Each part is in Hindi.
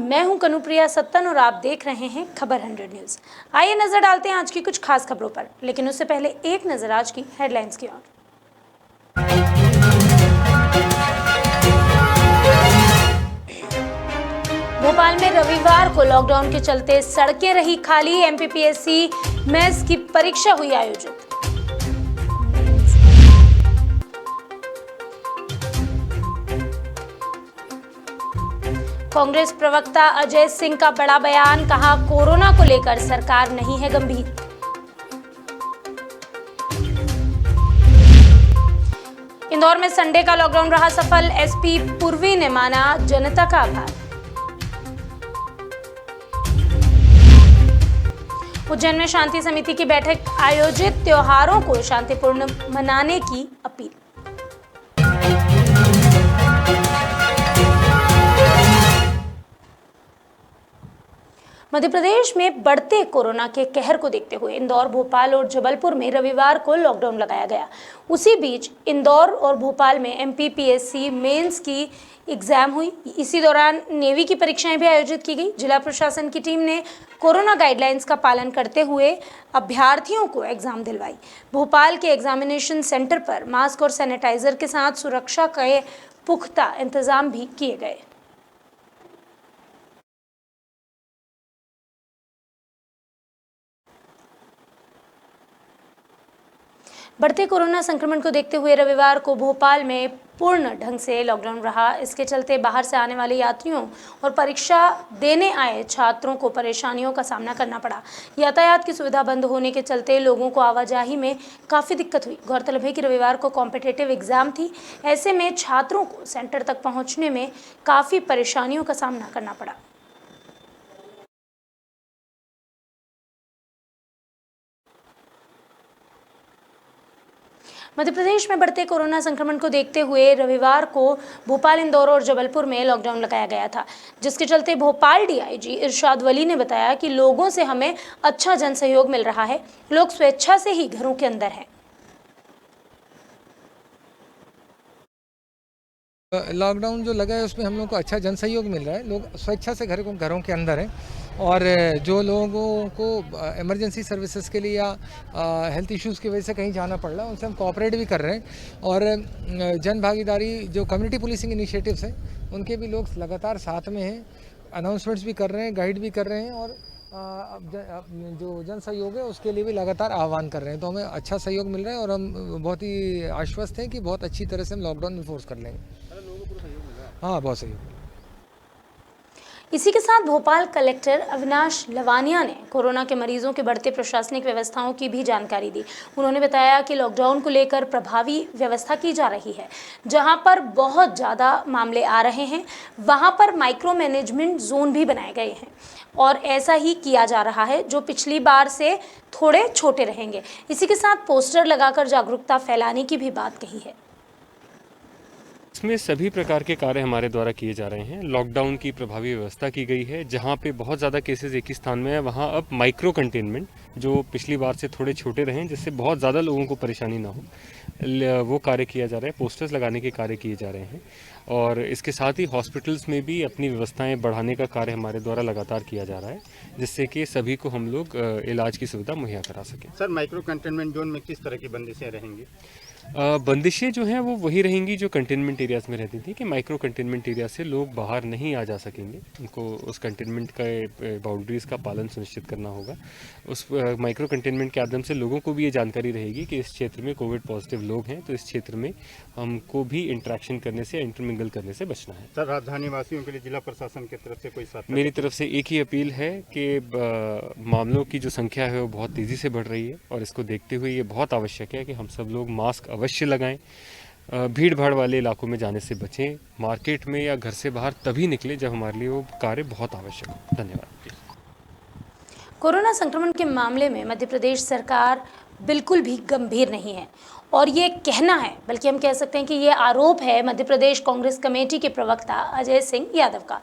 मैं हूं कनुप्रिया सत्तन और आप देख रहे हैं खबर 100 न्यूज। आइए नजर डालते हैं आज की कुछ खास खबरों पर, लेकिन उससे पहले एक नजर आज की हेडलाइंस की ओर। भोपाल में रविवार को लॉकडाउन के चलते सड़कें रही खाली, एमपीपीएससी मेंस की परीक्षा हुई आयोजित। कांग्रेस प्रवक्ता अजय सिंह का बड़ा बयान, कहा कोरोना को लेकर सरकार नहीं है गंभीर। इंदौर में संडे का लॉकडाउन रहा सफल, एसपी पूर्वी ने माना जनता का आभार। उज्जैन में शांति समिति की बैठक आयोजित, त्योहारों को शांतिपूर्ण मनाने की अपील। मध्य प्रदेश में बढ़ते कोरोना के कहर को देखते हुए इंदौर, भोपाल और जबलपुर में रविवार को लॉकडाउन लगाया गया। उसी बीच इंदौर और भोपाल में एमपीपीएससी मेंस की एग्जाम हुई। इसी दौरान नेवी की परीक्षाएं भी आयोजित की गई। जिला प्रशासन की टीम ने कोरोना गाइडलाइंस का पालन करते हुए अभ्यर्थियों को एग्जाम दिलवाई। भोपाल के एग्जामिनेशन सेंटर पर मास्क और सैनिटाइजर के साथ सुरक्षा के पुख्ता इंतजाम भी किए गए। बढ़ते कोरोना संक्रमण को देखते हुए रविवार को भोपाल में पूर्ण ढंग से लॉकडाउन रहा। इसके चलते बाहर से आने वाले यात्रियों और परीक्षा देने आए छात्रों को परेशानियों का सामना करना पड़ा। यातायात की सुविधा बंद होने के चलते लोगों को आवाजाही में काफ़ी दिक्कत हुई। गौरतलब है कि रविवार को कॉम्पिटिटिव एग्जाम थी। ऐसे में छात्रों को सेंटर तक पहुँचने में काफ़ी परेशानियों का सामना करना पड़ा। मध्य प्रदेश में बढ़ते कोरोना संक्रमण को देखते हुए रविवार को भोपाल, इंदौर और जबलपुर में लॉकडाउन लगाया गया था, जिसके चलते भोपाल डीआईजी इरशाद वली ने बताया कि लोगों से हमें अच्छा जन सहयोग मिल रहा है। लोग स्वेच्छा से ही घरों के अंदर हैं। लॉकडाउन जो लगा है उसमें हम लोगों को अच्छा जन सहयोग मिल रहा है। लोग स्वेच्छा से घरों के अंदर हैं और जो लोगों को इमरजेंसी सर्विसेज के लिए या हेल्थ इश्यूज़ की वजह से कहीं जाना पड़ रहा है, उनसे हम कोऑपरेट भी कर रहे हैं। और जन भागीदारी जो कम्युनिटी पुलिसिंग इनिशिएटिव्स हैं उनके भी लोग लगातार साथ में हैं, अनाउंसमेंट्स भी कर रहे हैं, गाइड भी कर रहे हैं और जो जन सहयोग है उसके लिए भी लगातार आह्वान कर रहे हैं। तो हमें अच्छा सहयोग मिल रहा है और हम बहुत ही आश्वस्त हैं कि बहुत अच्छी तरह से हम लॉकडाउन इन्फोर्स कर लेंगे। हाँ, बहुत सही। इसी के साथ भोपाल कलेक्टर अविनाश लवानिया ने कोरोना के मरीजों के बढ़ते प्रशासनिक व्यवस्थाओं की भी जानकारी दी। उन्होंने बताया कि लॉकडाउन को लेकर प्रभावी व्यवस्था की जा रही है। जहां पर बहुत ज़्यादा मामले आ रहे हैं वहां पर माइक्रो मैनेजमेंट जोन भी बनाए गए हैं और ऐसा ही किया जा रहा है, जो पिछली बार से थोड़े छोटे रहेंगे। इसी के साथ पोस्टर लगाकर जागरूकता फैलाने की भी बात कही है। इसमें सभी प्रकार के कार्य हमारे द्वारा किए जा रहे हैं। लॉकडाउन की प्रभावी व्यवस्था की गई है। जहां पे बहुत ज़्यादा केसेस एक ही स्थान में है वहां अब माइक्रो कंटेनमेंट, जो पिछली बार से थोड़े छोटे रहे जिससे बहुत ज़्यादा लोगों को परेशानी ना हो, वो कार्य किया जा रहा है। पोस्टर्स लगाने के कार्य किए जा रहे हैं और इसके साथ ही हॉस्पिटल्स में भी अपनी व्यवस्थाएं बढ़ाने का कार्य हमारे द्वारा लगातार किया जा रहा है, जिससे कि सभी को हम लोग इलाज की सुविधा मुहैया करा सकें। सर, माइक्रो कंटेनमेंट जोन में किस तरह की बंदिशें रहेंगी? बंदिशें जो हैं वो वही रहेंगी जो कंटेनमेंट एरियाज में रहती थी, कि माइक्रो कंटेनमेंट एरिया से लोग बाहर नहीं आ जा सकेंगे। उनको उस कंटेनमेंट का बाउंड्रीज़ का पालन सुनिश्चित करना होगा। उस माइक्रो कंटेनमेंट के माध्यम से लोगों को भी ये जानकारी रहेगी कि इस क्षेत्र में कोविड पॉजिटिव लोग हैं, तो इस क्षेत्र में हमको भी इंटरेक्शन करने से, इंटरमिंगल करने से बचना है। सर, राजधानी वासियों के लिए जिला प्रशासन की तरफ से कोई साथ? मेरी तरफ से एक ही अपील है कि मामलों की जो संख्या है वो बहुत तेज़ी से बढ़ रही है और इसको देखते हुए ये बहुत आवश्यक है कि हम सब लोग मास्क अवश्य लगाएं, भीड़ भाड़ वाले इलाकों में जाने से बचें, मार्केट में या घर से बाहर तभी निकलें जब हमारे लिए वो कार्य बहुत आवश्यक हो। धन्यवाद। कोरोना संक्रमण के मामले में मध्य प्रदेश सरकार बिल्कुल भी गंभीर नहीं है और ये कहना है, बल्कि हम कह सकते हैं कि ये आरोप है मध्य प्रदेश कांग्रेस कमेटी के प्रवक्ता अजय सिंह यादव का।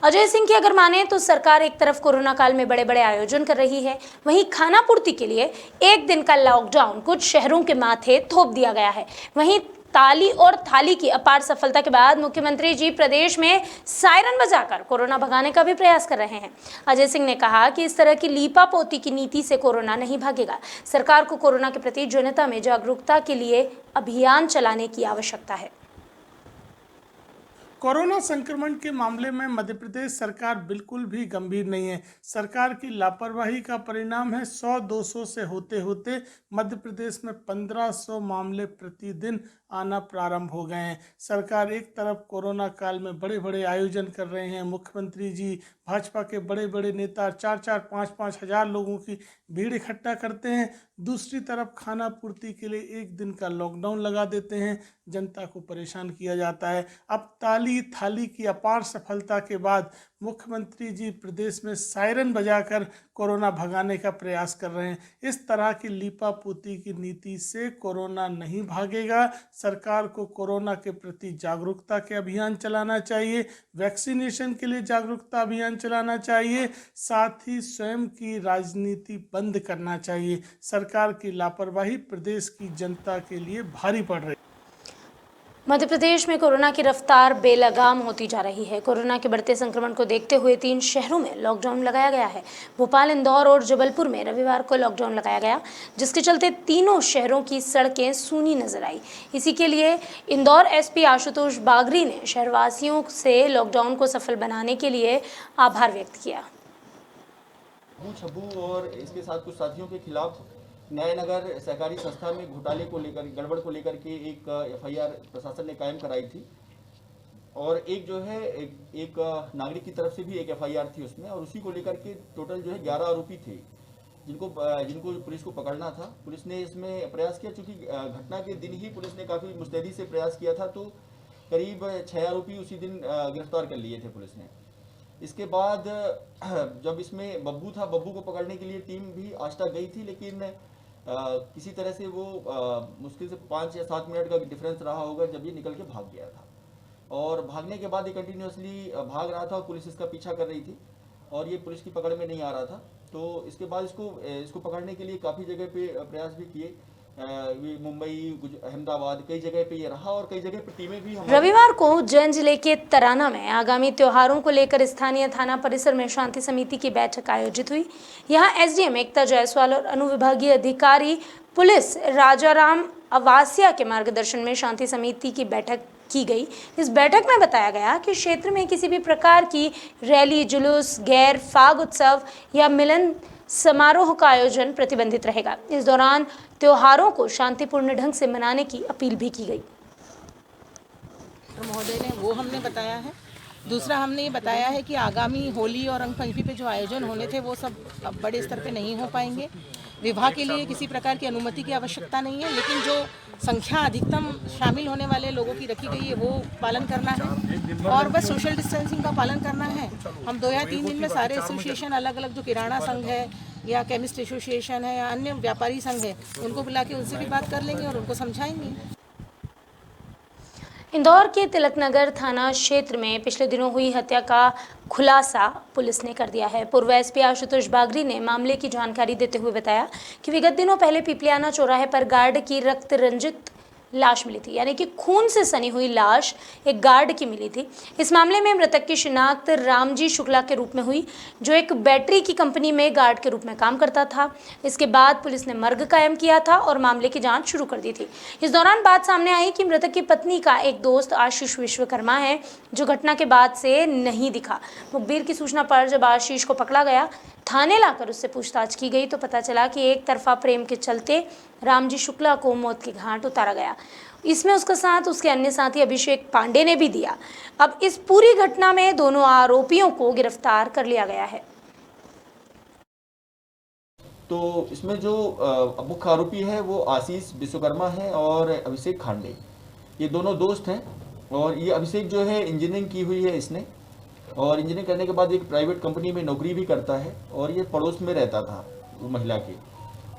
अजय सिंह की अगर माने तो सरकार एक तरफ कोरोना काल में बड़े बड़े आयोजन कर रही है, वहीं खाना पूर्ति के लिए एक दिन का लॉकडाउन कुछ शहरों के माथे थोप दिया गया है। वहीं ताली और थाली की अपार सफलता के बाद मुख्यमंत्री जी प्रदेश में सायरन बजाकर कोरोना भगाने का भी प्रयास कर रहे हैं। अजय सिंह ने कहा कि इस तरह की लीपा पोती की नीति से कोरोना नहीं भागेगा। सरकार को कोरोना के प्रति जनता में जागरूकता के लिए अभियान चलाने की आवश्यकता है। कोरोना संक्रमण के मामले में मध्य प्रदेश सरकार बिल्कुल भी गंभीर नहीं है। सरकार की लापरवाही का परिणाम है 100-200 से होते होते मध्य प्रदेश में 1500 मामले प्रतिदिन आना प्रारंभ हो गए हैं। सरकार एक तरफ कोरोना काल में बड़े बड़े आयोजन कर रहे हैं, मुख्यमंत्री जी, भाजपा के बड़े बड़े नेता 4-4, 5-5 हज़ार लोगों की भीड़ इकट्ठा करते हैं, दूसरी तरफ खाना पूर्ति के लिए एक दिन का लॉकडाउन लगा देते हैं, जनता को परेशान किया जाता है। अब ताली थाली की अपार सफलता के बाद मुख्यमंत्री जी प्रदेश में सायरन बजाकर कोरोना भगाने का प्रयास कर रहे हैं। इस तरह की लीपापोती की नीति से कोरोना नहीं भागेगा। सरकार को कोरोना के प्रति जागरूकता के अभियान चलाना चाहिए, वैक्सीनेशन के लिए जागरूकता अभियान चलाना चाहिए, साथ ही स्वयं की राजनीति बंद करना चाहिए। सरकार की लापरवाही प्रदेश की जनता के लिए भारी पड़ रही है। मध्य प्रदेश में कोरोना की रफ्तार बेलगाम होती जा रही है। कोरोना के बढ़ते संक्रमण को देखते हुए 3 शहरों में लॉकडाउन लगाया गया है। भोपाल, इंदौर और जबलपुर में रविवार को लॉकडाउन लगाया गया, जिसके चलते तीनों शहरों की सड़कें सूनी नजर आई। इसी के लिए इंदौर एसपी आशुतोष बागरी ने शहरवासियों से लॉकडाउन को सफल बनाने के लिए आभार व्यक्त किया। छब्बू और इसके साथ कुछ साथियों के खिलाफ न्यायनगर सहकारी संस्था में घोटाले को लेकर, गड़बड़ को लेकर के एक एफआईआर प्रशासन ने कायम कराई थी और एक जो है एक नागरिक की तरफ से भी एक एफआईआर थी उसमें, और उसी को लेकर के टोटल जो है 11 आरोपी थे जिनको पुलिस को पकड़ना था। पुलिस ने इसमें प्रयास किया, चूंकि घटना के दिन ही पुलिस ने काफ़ी मुस्तैदी से प्रयास किया था, तो करीब 6 आरोपी उसी दिन गिरफ्तार कर लिए थे पुलिस ने। इसके बाद जब इसमें बब्बू था, बब्बू को पकड़ने के लिए टीम भी आज तक गई थी, लेकिन किसी तरह से वो मुश्किल से 5 या 7 मिनट का डिफरेंस रहा होगा जब ये निकल के भाग गया था। और भागने के बाद ये कंटिन्यूसली भाग रहा था और पुलिस इसका पीछा कर रही थी और ये पुलिस की पकड़ में नहीं आ रहा था। तो इसके बाद इसको पकड़ने के लिए काफ़ी जगह पे प्रयास भी किए, मुंबई, अहमदाबाद, कई जगह पे ये रहा और कई जगह पे टीमें भी। रविवार को उज्जैन जिले के तराना में आगामी त्योहारों को लेकर स्थानीय थाना परिसर में शांति समिति की बैठक आयोजित हुई। यहां एसडीएम एकता जायसवाल और अनुविभागीय अधिकारी पुलिस राजाराम अवासिया के मार्गदर्शन में शांति समिति की बैठक की गई। इस बैठक में बताया गया कि क्षेत्र में किसी भी प्रकार की रैली, जुलूस, गैर फाग उत्सव या मिलन समारोह का आयोजन प्रतिबंधित रहेगा। इस दौरान त्योहारों को शांतिपूर्ण ढंग से मनाने की अपील भी की गई। महोदय ने वो हमने बताया है। दूसरा हमने ये बताया है कि आगामी होली और रंग पंचमी पे जो आयोजन होने थे वो सब अब बड़े स्तर पे नहीं हो पाएंगे। विवाह के लिए किसी प्रकार की अनुमति की आवश्यकता नहीं है, लेकिन जो संख्या अधिकतम शामिल होने वाले लोगों की रखी गई है वो पालन करना है और बस सोशल डिस्टेंसिंग का पालन करना है। हम 2 या 3 दिन में सारे एसोसिएशन, अलग अलग जो किराना संघ है या केमिस्ट एसोसिएशन है या अन्य व्यापारी संघ है, उनको बुला के उनसे भी बात कर लेंगे और उनको समझाएंगे। इंदौर के तिलकनगर थाना क्षेत्र में पिछले दिनों हुई हत्या का खुलासा पुलिस ने कर दिया है। पूर्व एसपी आशुतोष बागरी ने मामले की जानकारी देते हुए बताया कि विगत दिनों पहले पिपलियाना चौराहे पर गार्ड की रक्त रंजित लाश मिली थी, यानी कि खून से सनी हुई लाश एक गार्ड की मिली थी। इस मामले में मृतक की शिनाख्त रामजी शुक्ला के रूप में हुई, जो एक बैटरी की कंपनी में गार्ड के रूप में काम करता था। इसके बाद पुलिस ने मर्ग कायम किया था और मामले की जांच शुरू कर दी थी। इस दौरान बात सामने आई कि मृतक की पत्नी का एक दोस्त आशीष विश्वकर्मा है, जो घटना के बाद से नहीं दिखा। मुखबिर की सूचना पर जब आशीष को पकड़ा गया, थाने लाकर उससे पूछताछ की गई तो पता चला कि एक तरफा प्रेम के चलते रामजी शुक्ला को मौत के घाट उतारा गया। इसमें उसका साथ उसके अन्य साथी अभिषेक पांडे ने भी दिया। अब इस पूरी घटना में दोनों आरोपियों को गिरफ्तार कर लिया गया है। तो इसमें जो मुख्य आरोपी है वो आशीष विश्वकर्मा है और अभिषेक खांडे, ये दोनों दोस्त हैं। और ये अभिषेक जो है इंजीनियरिंग की हुई है इसने, और इंजीनियरिंग करने के बाद एक प्राइवेट कंपनी में नौकरी भी करता है और ये पड़ोस में रहता था वो महिला के,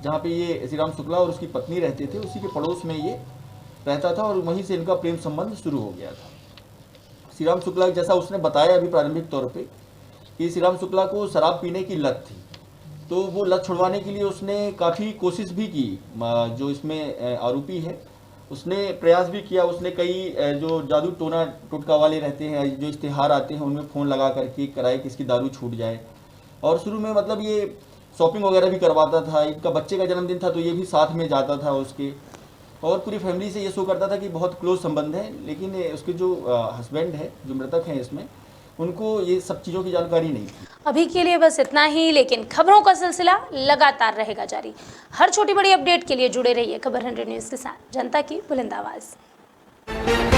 जहाँ पे ये श्री राम शुक्ला और उसकी पत्नी रहते थे, उसी के पड़ोस में ये रहता था और वहीं से इनका प्रेम संबंध शुरू हो गया था। श्री राम शुक्ला, जैसा उसने बताया अभी प्रारंभिक तौर पे, कि श्री राम शुक्ला को शराब पीने की लत थी, तो वो लत छुड़वाने के लिए उसने काफ़ी कोशिश भी की, जो इसमें आरोपी है, उसने प्रयास भी किया, उसने कई जो जादू टोना टोटका वाले रहते हैं, जो इश्तिहार आते हैं, उनमें फ़ोन लगा करके कराए कि इसकी दारू छूट जाए। और शुरू में मतलब ये शॉपिंग वगैरह भी करवाता था, इनका बच्चे का जन्मदिन था तो ये भी साथ में जाता था उसके, और पूरी फैमिली से ये शो करता था कि बहुत क्लोज संबंध है। लेकिन उसके जो हस्बैंड है, जो मृतक हैं इसमें, उनको ये सब चीज़ों की जानकारी नहीं थी। अभी के लिए बस इतना ही, लेकिन खबरों का सिलसिला लगातार रहेगा जारी। हर छोटी बड़ी अपडेट के लिए जुड़े रहिए खबर 100 न्यूज़ के साथ, जनता की बुलंद आवाज़।